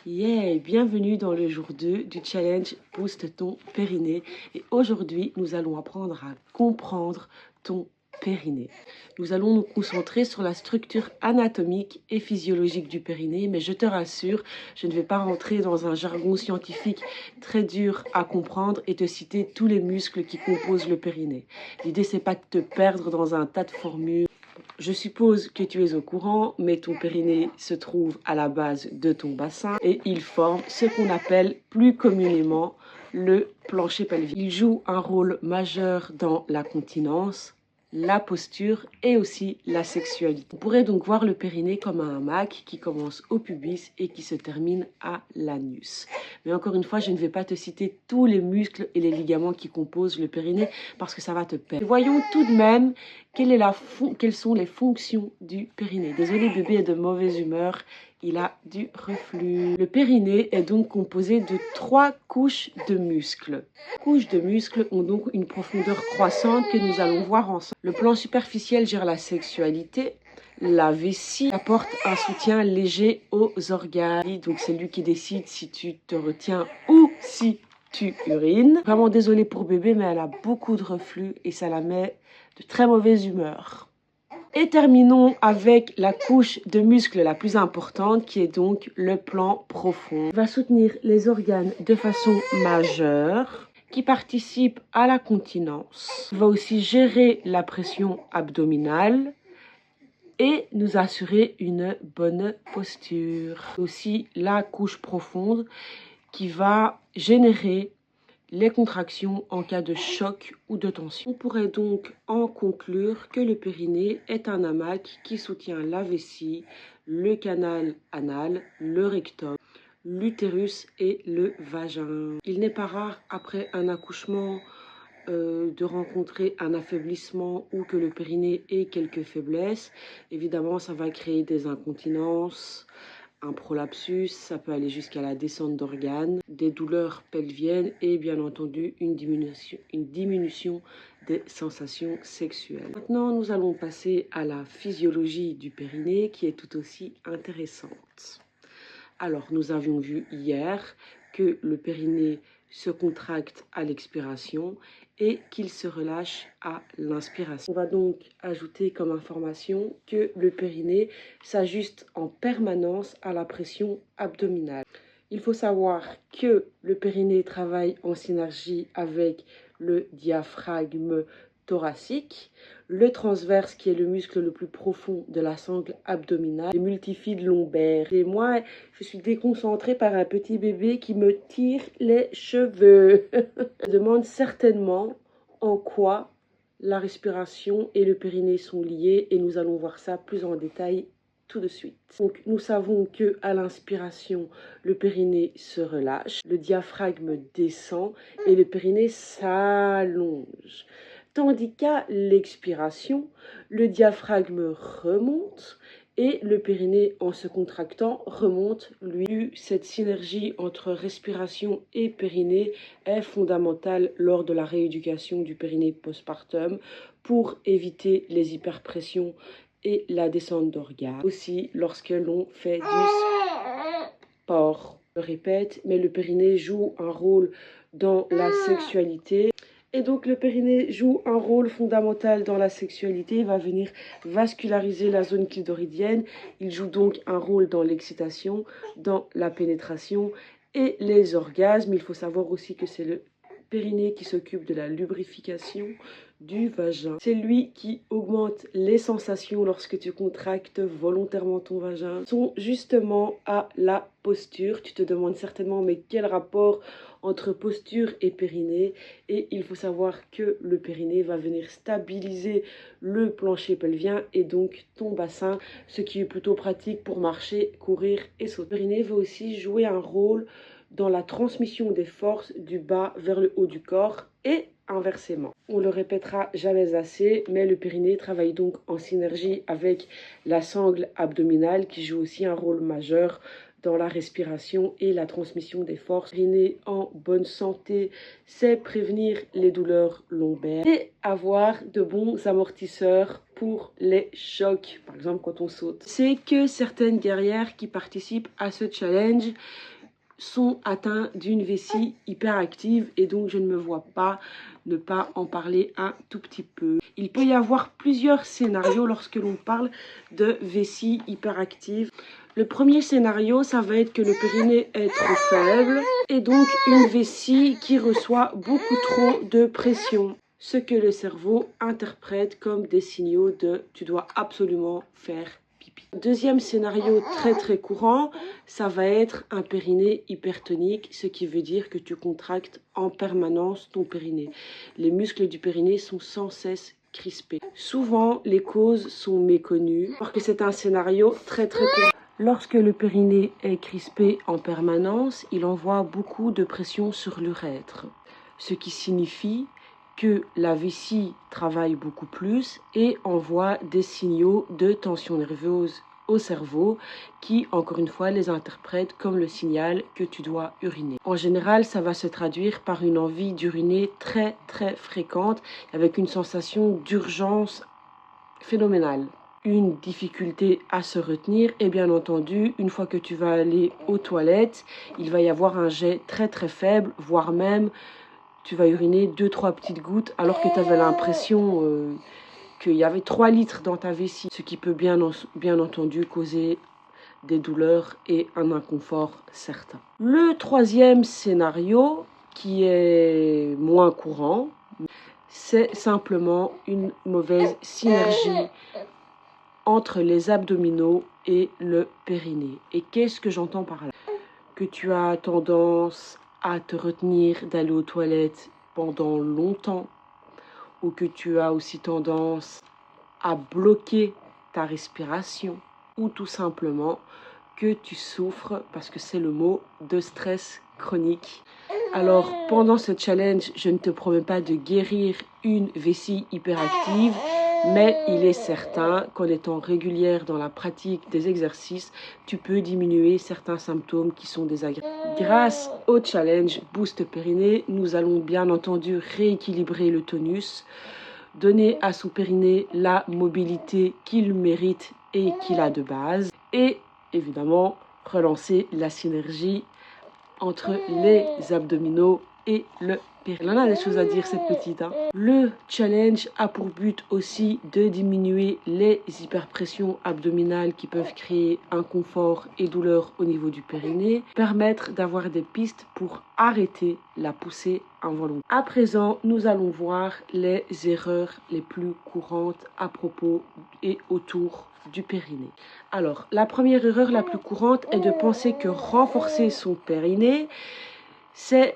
Yeah, bienvenue dans le jour 2 du challenge Boost ton périnée. Et aujourd'hui, nous allons apprendre à comprendre ton périnée. Nous allons nous concentrer sur la structure anatomique et physiologique du périnée, mais je te rassure, je ne vais pas rentrer dans un jargon scientifique très dur à comprendre et te citer tous les muscles qui composent le périnée. L'idée, c'est pas de te perdre dans un tas de formules. Je suppose que tu es au courant, mais ton périnée se trouve à la base de ton bassin et il forme ce qu'on appelle plus communément le plancher pelvien. Il joue un rôle majeur dans la continence, la posture et aussi la sexualité. On pourrait donc voir le périnée comme un hamac qui commence au pubis et qui se termine à l'anus. Mais encore une fois, je ne vais pas te citer tous les muscles et les ligaments qui composent le périnée parce que ça va te perdre. Voyons tout de même quelles sont les fonctions du périnée. Désolé, bébé est de mauvaise humeur, il a du reflux. Le périnée est donc composé de 3 couches de muscles. Les couches de muscles ont donc une profondeur croissante que nous allons voir ensemble. Le plan superficiel gère la sexualité. La vessie apporte un soutien léger aux organes. Donc c'est lui qui décide si tu te retiens ou si tu urines. Vraiment désolée pour bébé, mais elle a beaucoup de reflux et ça la met de très mauvaise humeur. Et terminons avec la couche de muscles la plus importante qui est donc le plan profond. Il va soutenir les organes de façon majeure qui participent à la continence. Il va aussi gérer la pression abdominale et nous assurer une bonne posture. Aussi la couche profonde qui va générer les contractions en cas de choc ou de tension. On pourrait donc en conclure que le périnée est un hamac qui soutient la vessie, le canal anal, le rectum, l'utérus et le vagin. Il n'est pas rare après un accouchement de rencontrer un affaiblissement ou que le périnée ait quelques faiblesses. Évidemment, ça va créer des incontinences, un prolapsus, ça peut aller jusqu'à la descente d'organes, des douleurs pelviennes et bien entendu une diminution des sensations sexuelles. Maintenant, nous allons passer à la physiologie du périnée qui est tout aussi intéressante. Alors, nous avions vu hier que le périnée se contracte à l'expiration et qu'il se relâche à l'inspiration. On va donc ajouter comme information que le périnée s'ajuste en permanence à la pression abdominale. Il faut savoir que le périnée travaille en synergie avec le diaphragme thoracique, le transverse qui est le muscle le plus profond de la sangle abdominale, les multifides lombaires. Et moi, je suis déconcentrée par un petit bébé qui me tire les cheveux. Je demande certainement en quoi la respiration et le périnée sont liés et nous allons voir ça plus en détail tout de suite. Donc nous savons que à l'inspiration, le périnée se relâche, le diaphragme descend et le périnée s'allonge. Tandis qu'à l'expiration, le diaphragme remonte et le périnée, en se contractant, remonte. Lui, cette synergie entre respiration et périnée est fondamentale lors de la rééducation du périnée postpartum pour éviter les hyperpressions et la descente d'organes. Aussi, lorsque l'on fait du sport. Je répète, mais le périnée joue un rôle dans la sexualité. Et donc le périnée joue un rôle fondamental dans la sexualité, il va venir vasculariser la zone clitoridienne, il joue donc un rôle dans l'excitation, dans la pénétration et les orgasmes. Il faut savoir aussi que c'est le périnée qui s'occupe de la lubrification du vagin. C'est lui qui augmente les sensations lorsque tu contractes volontairement ton vagin. Sont justement à la posture. Tu te demandes certainement mais quel rapport entre posture et périnée, et il faut savoir que le périnée va venir stabiliser le plancher pelvien et donc ton bassin, ce qui est plutôt pratique pour marcher, courir et sauter. Le périnée va aussi jouer un rôle dans la transmission des forces du bas vers le haut du corps et inversement. On le répétera jamais assez, mais le périnée travaille donc en synergie avec la sangle abdominale qui joue aussi un rôle majeur dans la respiration et la transmission des forces. Le périnée en bonne santé, c'est prévenir les douleurs lombaires et avoir de bons amortisseurs pour les chocs, par exemple quand on saute. C'est que certaines guerrières qui participent à ce challenge sont atteints d'une vessie hyperactive et donc je ne me vois pas ne pas en parler un tout petit peu. Il peut y avoir plusieurs scénarios lorsque l'on parle de vessie hyperactive. Le premier scénario, ça va être que le périnée est trop faible et donc une vessie qui reçoit beaucoup trop de pression. Ce que le cerveau interprète comme des signaux de « tu dois absolument faire pipi ». Deuxième scénario très courant, ça va être un périnée hypertonique, ce qui veut dire que tu contractes en permanence ton périnée. Les muscles du périnée sont sans cesse crispés. Souvent, les causes sont méconnues, parce que c'est un scénario très courant. Lorsque le périnée est crispé en permanence, il envoie beaucoup de pression sur l'urètre, ce qui signifie que la vessie travaille beaucoup plus et envoie des signaux de tension nerveuse au cerveau qui, encore une fois, les interprète comme le signal que tu dois uriner. En général, ça va se traduire par une envie d'uriner très fréquente avec une sensation d'urgence phénoménale. Une difficulté à se retenir et bien entendu, une fois que tu vas aller aux toilettes, il va y avoir un jet très faible, voire même tu vas uriner 2-3 petites gouttes alors que tu avais l'impression qu'il y avait 3 litres dans ta vessie, ce qui peut bien entendu causer des douleurs et un inconfort certain. Le troisième scénario, qui est moins courant, c'est simplement une mauvaise synergie entre les abdominaux et le périnée. Et qu'est-ce que j'entends par là? Que tu as tendance à te retenir d'aller aux toilettes pendant longtemps, ou que tu as aussi tendance à bloquer ta respiration, ou tout simplement que tu souffres, parce que c'est le mot, de stress chronique. Alors pendant ce challenge, je ne te promets pas de guérir une vessie hyperactive, mais il est certain qu'en étant régulière dans la pratique des exercices, tu peux diminuer certains symptômes qui sont désagréables. Grâce au challenge Boost Périnée, nous allons bien entendu rééquilibrer le tonus, donner à son périnée la mobilité qu'il mérite et qu'il a de base, et évidemment relancer la synergie entre les abdominaux et le périnée. Elle en a des choses à dire, cette petite. Le challenge a pour but aussi de diminuer les hyperpressions abdominales qui peuvent créer inconfort et douleur au niveau du périnée, permettre d'avoir des pistes pour arrêter la poussée involontaire. À présent, nous allons voir les erreurs les plus courantes à propos et autour du périnée. Alors, la première erreur la plus courante est de penser que renforcer son périnée, c'est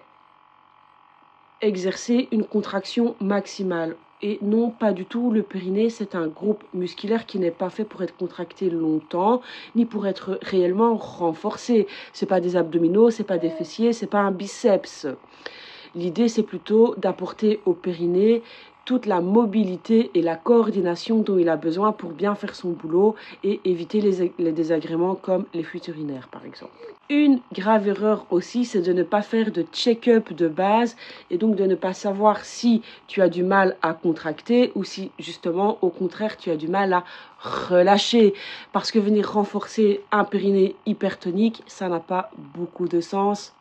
exercer une contraction maximale. Et non, pas du tout. Le périnée, c'est un groupe musculaire qui n'est pas fait pour être contracté longtemps, ni pour être réellement renforcé. C'est pas des abdominaux, c'est pas des fessiers, c'est pas un biceps. L'idée, c'est plutôt d'apporter au périnée toute la mobilité et la coordination dont il a besoin pour bien faire son boulot et éviter les désagréments comme les fuites urinaires, par exemple. Une grave erreur aussi, c'est de ne pas faire de check-up de base et donc de ne pas savoir si tu as du mal à contracter ou si, justement, au contraire, tu as du mal à relâcher. Parce que venir renforcer un périnée hypertonique, ça n'a pas beaucoup de sens.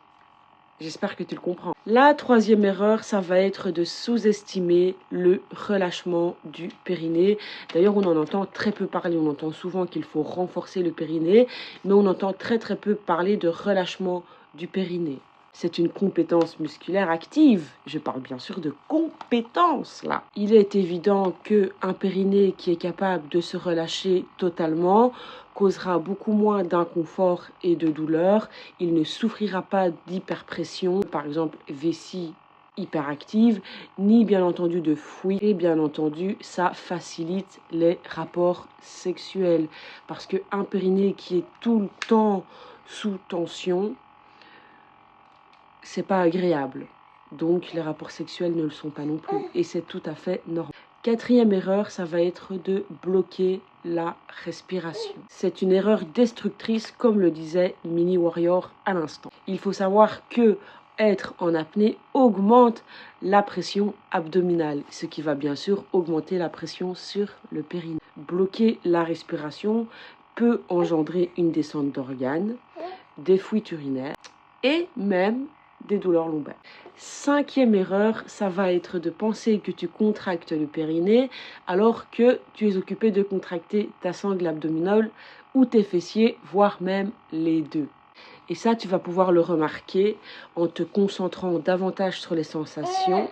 J'espère que tu le comprends. La troisième erreur, ça va être de sous-estimer le relâchement du périnée. D'ailleurs, on en entend très peu parler. On entend souvent qu'il faut renforcer le périnée, mais on entend très peu parler de relâchement du périnée. C'est une compétence musculaire active. Je parle bien sûr de compétence là. Il est évident qu'un périnée qui est capable de se relâcher totalement causera beaucoup moins d'inconfort et de douleur. Il ne souffrira pas d'hyperpression, par exemple vessie hyperactive, ni bien entendu de fuite. Et bien entendu, ça facilite les rapports sexuels. Parce qu'un périnée qui est tout le temps sous tension, c'est pas agréable. Donc les rapports sexuels ne le sont pas non plus. Et c'est tout à fait normal. Quatrième erreur, ça va être de bloquer la respiration. C'est une erreur destructrice, comme le disait Mini Warrior à l'instant. Il faut savoir que être en apnée augmente la pression abdominale, ce qui va bien sûr augmenter la pression sur le périnée. Bloquer la respiration peut engendrer une descente d'organes, des fuites urinaires, et même des douleurs lombaires. 5e erreur, ça va être de penser que tu contractes le périnée alors que tu es occupé de contracter ta sangle abdominale ou tes fessiers, voire même les deux. Et ça, tu vas pouvoir le remarquer en te concentrant davantage sur les sensations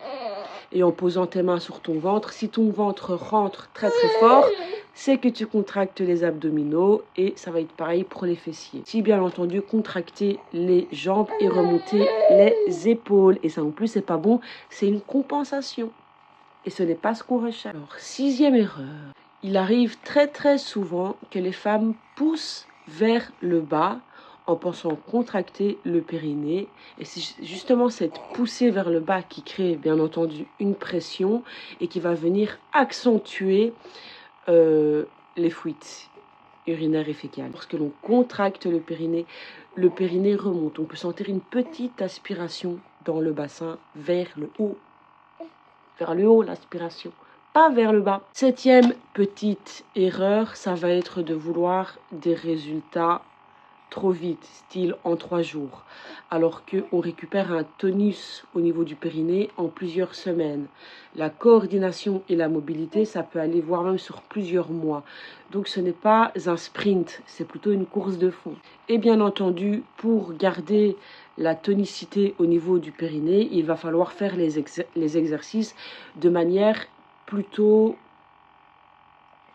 et en posant tes mains sur ton ventre. Si ton ventre rentre très très fort, c'est que tu contractes les abdominaux et ça va être pareil pour les fessiers. Si bien entendu, contracter les jambes et remonter les épaules. Et ça non plus, c'est pas bon, c'est une compensation. Et ce n'est pas ce qu'on recherche. Alors, 6e erreur. Il arrive très très souvent que les femmes poussent vers le bas en pensant contracter le périnée. Et c'est justement cette poussée vers le bas qui crée bien entendu une pression et qui va venir accentuer les fuites urinaires et fécales. Lorsque l'on contracte le périnée remonte. On peut sentir une petite aspiration dans le bassin vers le haut. Vers le haut, l'aspiration, pas vers le bas. 7e petite erreur, ça va être de vouloir des résultats trop vite, style en 3 jours, alors qu'on récupère un tonus au niveau du périnée en plusieurs semaines. La coordination et la mobilité, ça peut aller voire même sur plusieurs mois. Donc ce n'est pas un sprint, c'est plutôt une course de fond. Et bien entendu, pour garder la tonicité au niveau du périnée, il va falloir faire les exercices de manière plutôt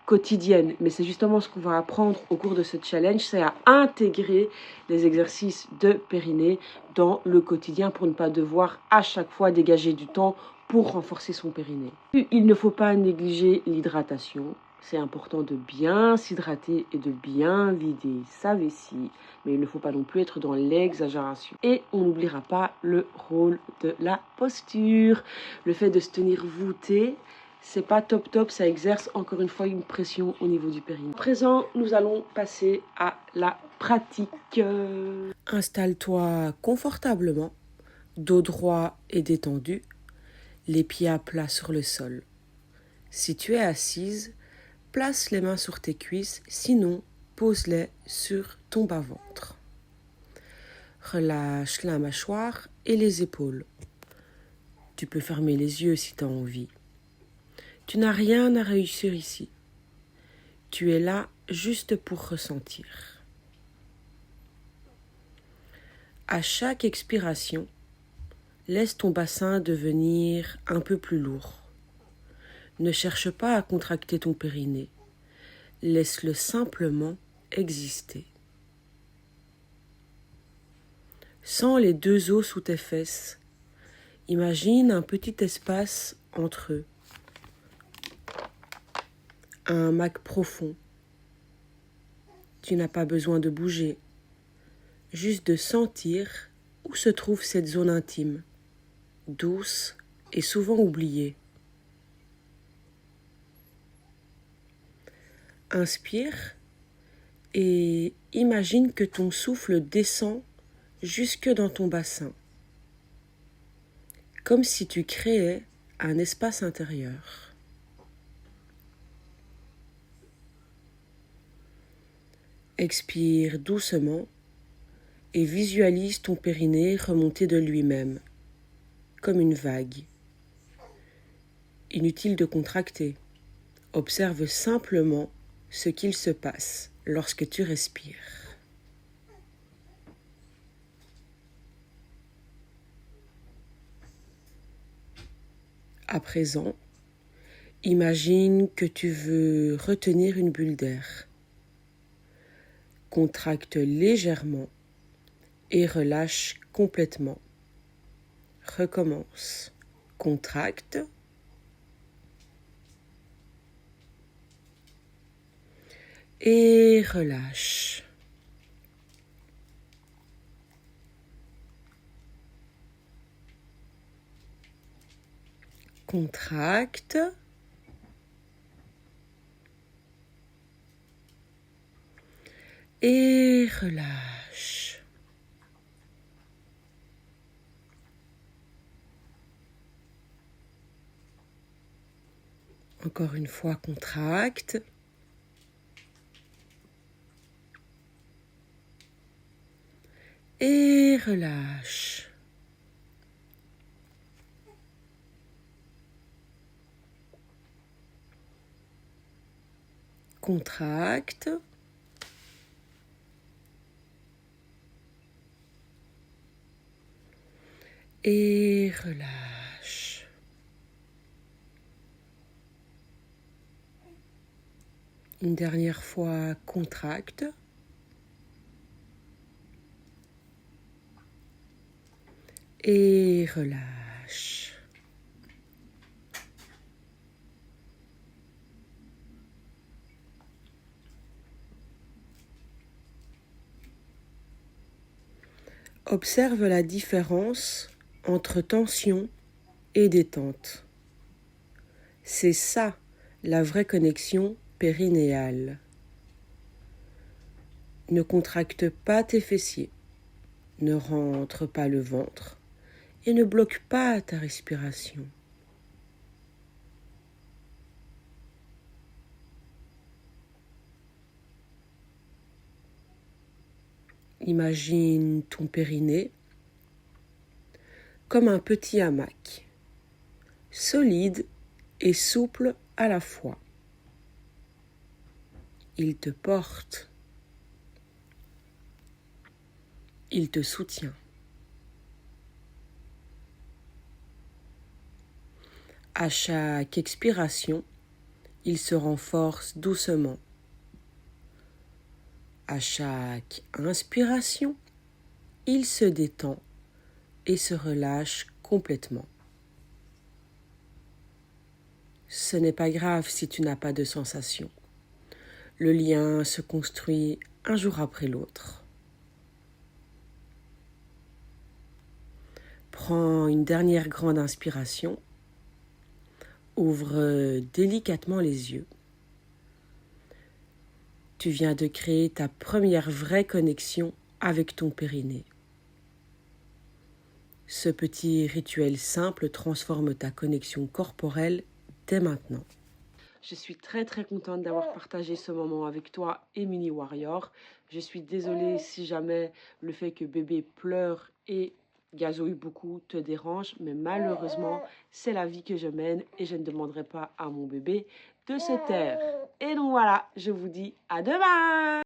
quotidienne, mais c'est justement ce qu'on va apprendre au cours de ce challenge, c'est à intégrer les exercices de périnée dans le quotidien pour ne pas devoir à chaque fois dégager du temps pour renforcer son périnée. Il ne faut pas négliger l'hydratation. C'est important de bien s'hydrater et de bien vider sa vessie, mais il ne faut pas non plus être dans l'exagération. Et on n'oubliera pas le rôle de la posture, le fait de se tenir voûté. C'est pas top, ça exerce encore une fois une pression au niveau du périnée. À présent, nous allons passer à la pratique. Installe-toi confortablement, dos droit et détendu, les pieds à plat sur le sol. Si tu es assise, place les mains sur tes cuisses, sinon pose-les sur ton bas-ventre. Relâche la mâchoire et les épaules. Tu peux fermer les yeux si tu as envie. Tu n'as rien à réussir ici. Tu es là juste pour ressentir. À chaque expiration, laisse ton bassin devenir un peu plus lourd. Ne cherche pas à contracter ton périnée. Laisse-le simplement exister. Sens les 2 os sous tes fesses. Imagine un petit espace entre eux. Un hamac profond. Tu n'as pas besoin de bouger, juste de sentir où se trouve cette zone intime, douce et souvent oubliée. Inspire et imagine que ton souffle descend jusque dans ton bassin, comme si tu créais un espace intérieur. Expire doucement et visualise ton périnée remonter de lui-même, comme une vague. Inutile de contracter. Observe simplement ce qu'il se passe lorsque tu respires. À présent, imagine que tu veux retenir une bulle d'air. Contracte légèrement et relâche complètement. Recommence. Contracte. Et relâche. Contracte. Et relâche. Encore une fois, contracte. Et relâche. Contracte. Et relâche. Une dernière fois, contracte. Et relâche. Observe la différence entre tension et détente. C'est ça, la vraie connexion périnéale. Ne contracte pas tes fessiers, ne rentre pas le ventre et ne bloque pas ta respiration. Imagine ton périnée comme un petit hamac, solide et souple à la fois. Il te porte, il te soutient. À chaque expiration, il se renforce doucement. À chaque inspiration, il se détend et se relâche complètement. Ce n'est pas grave si tu n'as pas de sensation. Le lien se construit un jour après l'autre. Prends une dernière grande inspiration. Ouvre délicatement les yeux. Tu viens de créer ta première vraie connexion avec ton périnée. Ce petit rituel simple transforme ta connexion corporelle dès maintenant. Je suis très contente d'avoir partagé ce moment avec toi et Mini Warrior. Je suis désolée si jamais le fait que bébé pleure et gazouille beaucoup te dérange, mais malheureusement, c'est la vie que je mène et je ne demanderai pas à mon bébé de se taire. Et donc voilà, je vous dis à demain!